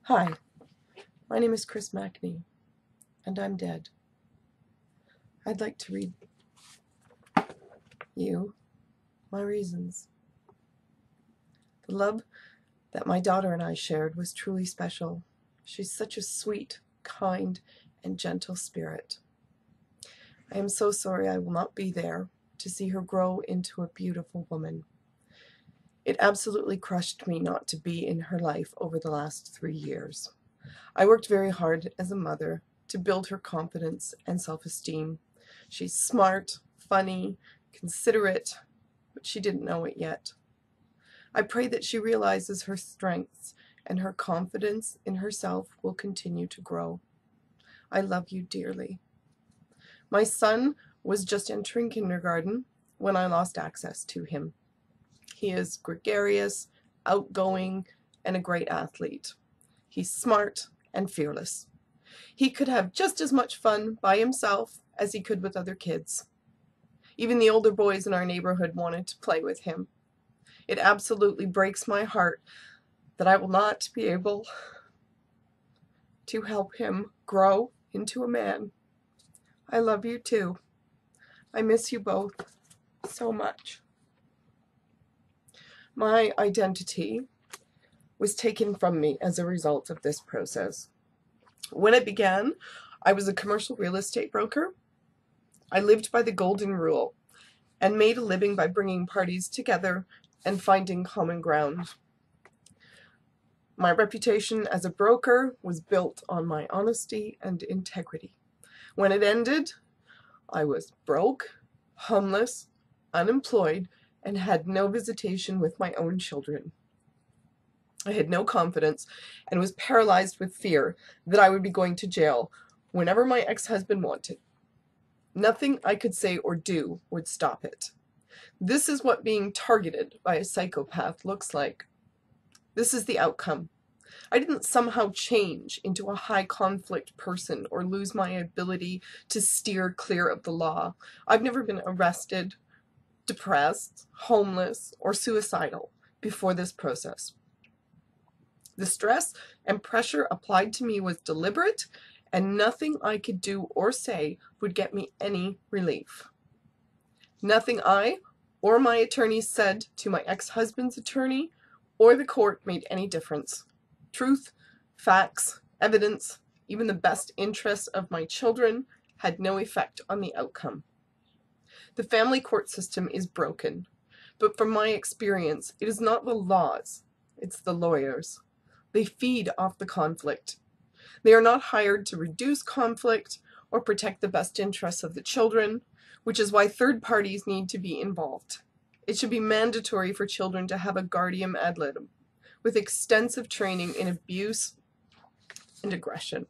Hi, my name is Chris Mackney, and I'm dead. I'd like to read you my reasons. The love that my daughter and I shared was truly special. She's such a sweet, kind, and gentle spirit. I am so sorry I will not be there to see her grow into a beautiful woman. It absolutely crushed me not to be in her life over the last 3 years. I worked very hard as a mother to build her confidence and self-esteem. She's smart, funny, considerate, but she didn't know it yet. I pray that she realizes her strengths and her confidence in herself will continue to grow. I love you dearly. My son was just entering kindergarten when I lost access to him. He is gregarious, outgoing, and a great athlete. He's smart and fearless. He could have just as much fun by himself as he could with other kids. Even the older boys in our neighborhood wanted to play with him. It absolutely breaks my heart that I will not be able to help him grow into a man. I love you too. I miss you both so much. My identity was taken from me as a result of this process. When it began, I was a commercial real estate broker. I lived by the golden rule and made a living by bringing parties together and finding common ground. My reputation as a broker was built on my honesty and integrity. When it ended, I was broke, homeless, unemployed, and had no visitation with my own children. I had no confidence and was paralyzed with fear that I would be going to jail whenever my ex-husband wanted. Nothing I could say or do would stop it. This is what being targeted by a psychopath looks like. This is the outcome. I didn't somehow change into a high conflict person or lose my ability to steer clear of the law. I've never been arrested, depressed, homeless, or suicidal before this process. The stress and pressure applied to me was deliberate, and nothing I could do or say would get me any relief. Nothing I or my attorney said to my ex-husband's attorney or the court made any difference. Truth, facts, evidence, even the best interests of my children had no effect on the outcome. The family court system is broken, but from my experience, it is not the laws, it's the lawyers. They feed off the conflict. They are not hired to reduce conflict or protect the best interests of the children, which is why third parties need to be involved. It should be mandatory for children to have a guardian ad litem with extensive training in abuse and aggression.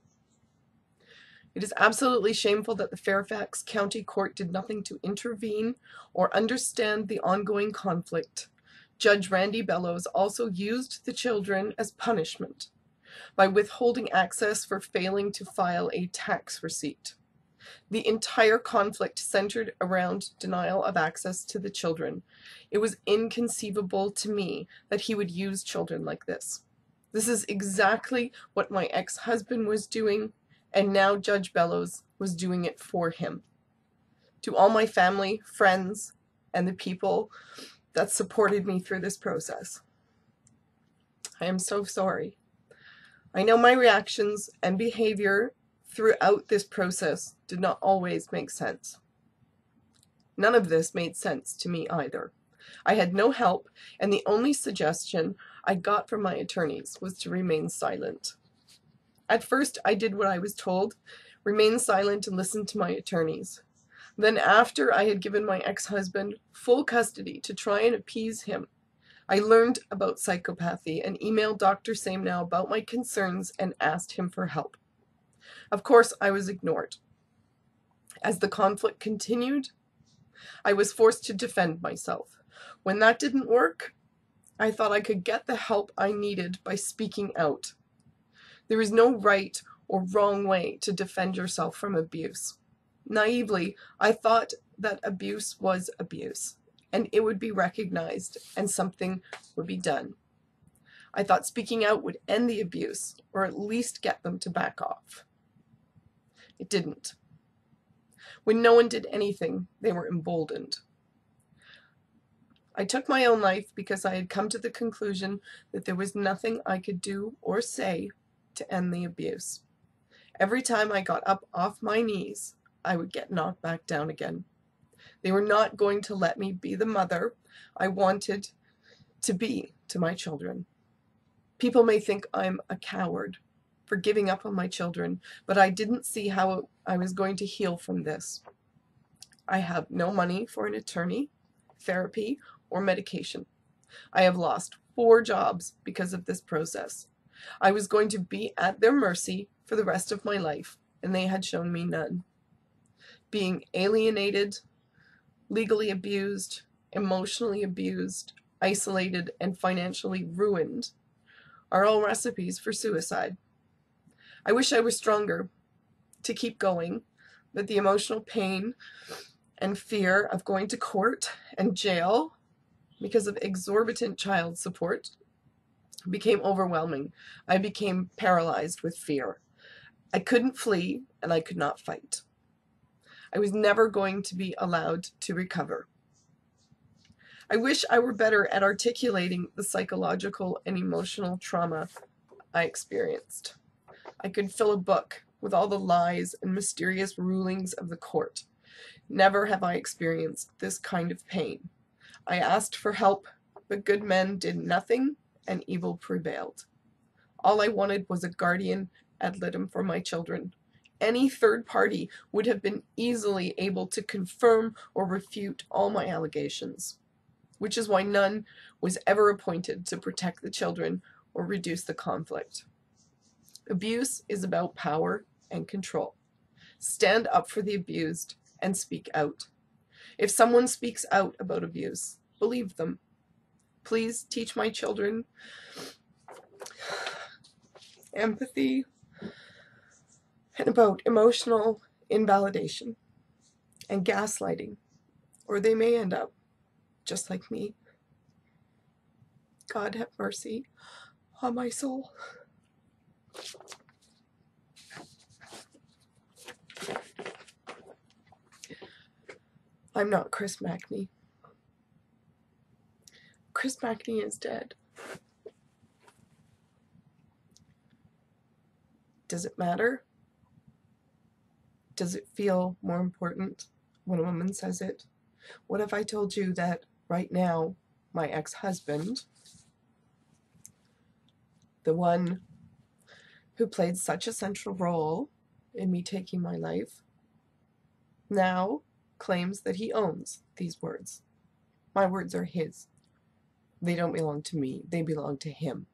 It is absolutely shameful that the Fairfax County Court did nothing to intervene or understand the ongoing conflict. Judge Randy Bellows also used the children as punishment by withholding access for failing to file a tax receipt. The entire conflict centered around denial of access to the children. It was inconceivable to me that he would use children like this. This is exactly what my ex-husband was doing, and now Judge Bellows was doing it for him. To all my family, friends, and the people that supported me through this process, I am so sorry. I know my reactions and behavior throughout this process did not always make sense. None of this made sense to me either. I had no help, and the only suggestion I got from my attorneys was to remain silent. At first, I did what I was told, remain silent and listen to my attorneys. Then after I had given my ex-husband full custody to try and appease him, I learned about psychopathy and emailed Dr. Samenow about my concerns and asked him for help. Of course, I was ignored. As the conflict continued, I was forced to defend myself. When that didn't work, I thought I could get the help I needed by speaking out. There is no right or wrong way to defend yourself from abuse. Naively, I thought that abuse was abuse, and it would be recognized and something would be done. I thought speaking out would end the abuse, or at least get them to back off. It didn't. When no one did anything, they were emboldened. I took my own life because I had come to the conclusion that there was nothing I could do or say to end the abuse. Every time I got up off my knees, I would get knocked back down again. They were not going to let me be the mother I wanted to be to my children. People may think I'm a coward for giving up on my children, but I didn't see how I was going to heal from this. I have no money for an attorney, therapy, or medication. I have lost 4 jobs because of this process. I was going to be at their mercy for the rest of my life, and they had shown me none. Being alienated, legally abused, emotionally abused, isolated, and financially ruined are all recipes for suicide. I wish I was stronger to keep going, but the emotional pain and fear of going to court and jail because of exorbitant child support became overwhelming. I became paralyzed with fear. I couldn't flee, and I could not fight. I was never going to be allowed to recover. I wish I were better at articulating the psychological and emotional trauma I experienced. I could fill a book with all the lies and mysterious rulings of the court. Never have I experienced this kind of pain. I asked for help, but good men did nothing, and evil prevailed. All I wanted was a guardian ad litem for my children. Any third party would have been easily able to confirm or refute all my allegations, which is why none was ever appointed to protect the children or reduce the conflict. Abuse is about power and control. Stand up for the abused and speak out. If someone speaks out about abuse, believe them. Please teach my children empathy and about emotional invalidation and gaslighting, or they may end up just like me. God have mercy on my soul. I'm not Chris Mackney. Chris Mackney is dead. Does it matter? Does it feel more important when a woman says it? What if I told you that right now, my ex-husband, the one who played such a central role in me taking my life, now claims that he owns these words. My words are his. They don't belong to me. They belong to him.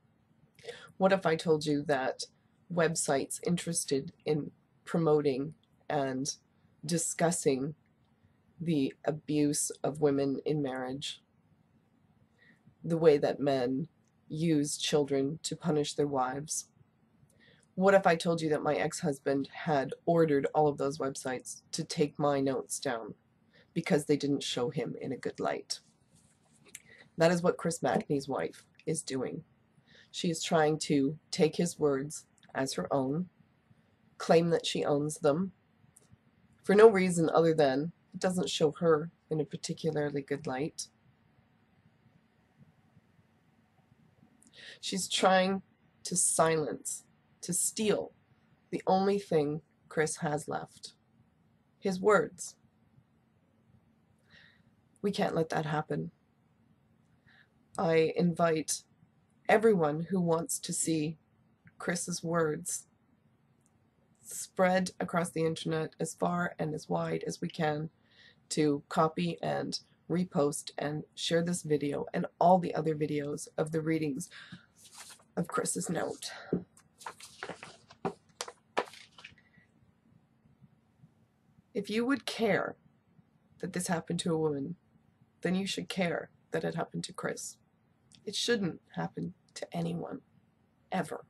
What if I told you that websites interested in promoting and discussing the abuse of women in marriage, the way that men use children to punish their wives? What if I told you that my ex-husband had ordered all of those websites to take my notes down because they didn't show him in a good light? That is what Chris Mackney's wife is doing. She is trying to take his words as her own, claim that she owns them, for no reason other than it doesn't show her in a particularly good light. She's trying to silence, to steal the only thing Chris has left, his words. We can't let that happen. I invite everyone who wants to see Chris's words spread across the internet as far and as wide as we can to copy and repost and share this video and all the other videos of the readings of Chris's note. If you would care that this happened to a woman, then you should care that it happened to Chris. It shouldn't happen to anyone, ever.